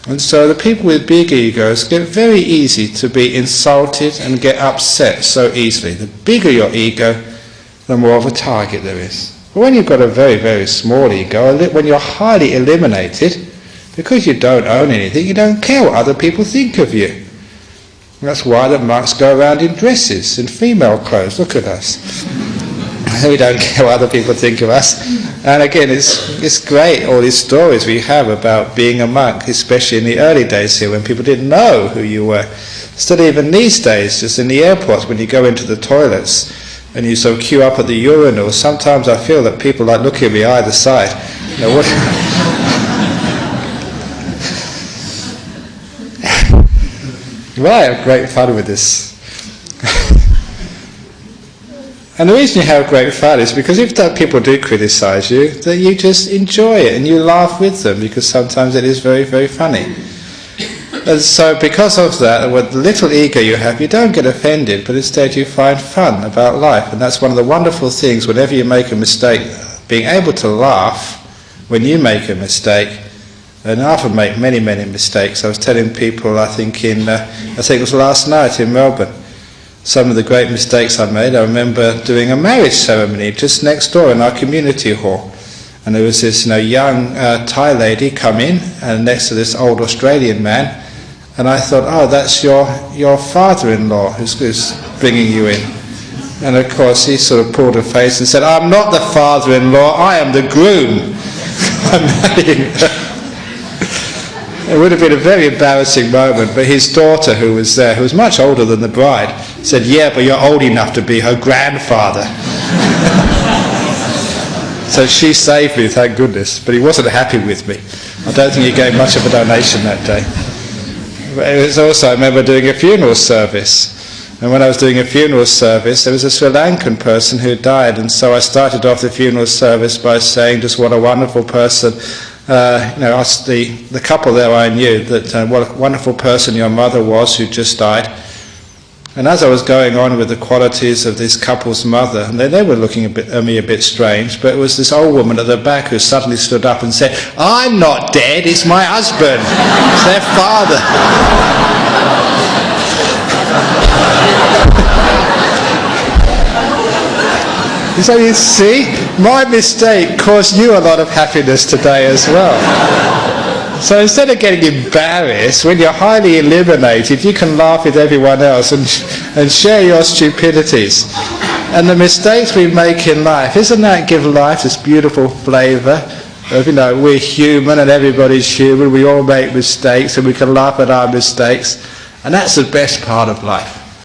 And so the people with big egos get very easy to be insulted and get upset so easily. The bigger your ego, the more of a target there is. But when you've got a very, very small ego, when you're highly eliminated, because you don't own anything, you don't care what other people think of you. And that's why the monks go around in dresses, in female clothes. Look at us. We don't care what other people think of us. And again, it's great, all these stories we have about being a monk, especially in the early days here when people didn't know who you were. Still even these days, just in the airports, when you go into the toilets and you sort of queue up at the urinal, sometimes I feel that people like looking at me either side. You know, what? Well, I have great fun with this. And the reason you have great fun is because if people do criticise you, that you just enjoy it and you laugh with them, because sometimes it is very, very funny. And so because of that, with the little ego you have, you don't get offended, but instead you find fun about life. And that's one of the wonderful things, whenever you make a mistake, being able to laugh when you make a mistake. And I often make many, many mistakes. I was telling people, I think it was last night in Melbourne, some of the great mistakes I made. I remember doing a marriage ceremony just next door in our community hall. And there was this young Thai lady come in, and next to this old Australian man. And I thought, oh, that's your father-in-law who's bringing you in. And of course he sort of pulled a face and said, I'm not the father-in-law, I am the groom. It would have been a very embarrassing moment, but his daughter, who was there, who was much older than the bride, said, yeah, but you're old enough to be her grandfather. So she saved me, thank goodness, but he wasn't happy with me. I don't think he gave much of a donation that day. But it was also, I remember doing a funeral service, and when I was doing a funeral service, there was a Sri Lankan person who died, and so I started off the funeral service by saying just what a wonderful person. Asked the couple there I knew that what a wonderful person your mother was who just died. And as I was going on with the qualities of this couple's mother, and they were looking at me a bit strange, but it was this old woman at the back who suddenly stood up and said, I'm not dead, it's my husband, it's their father. So you see, my mistake caused you a lot of happiness today as well. So instead of getting embarrassed, when you're highly eliminated, you can laugh with everyone else and share your stupidities. And the mistakes we make in life, isn't that give life this beautiful flavour of, we're human and everybody's human, we all make mistakes and we can laugh at our mistakes. And that's the best part of life.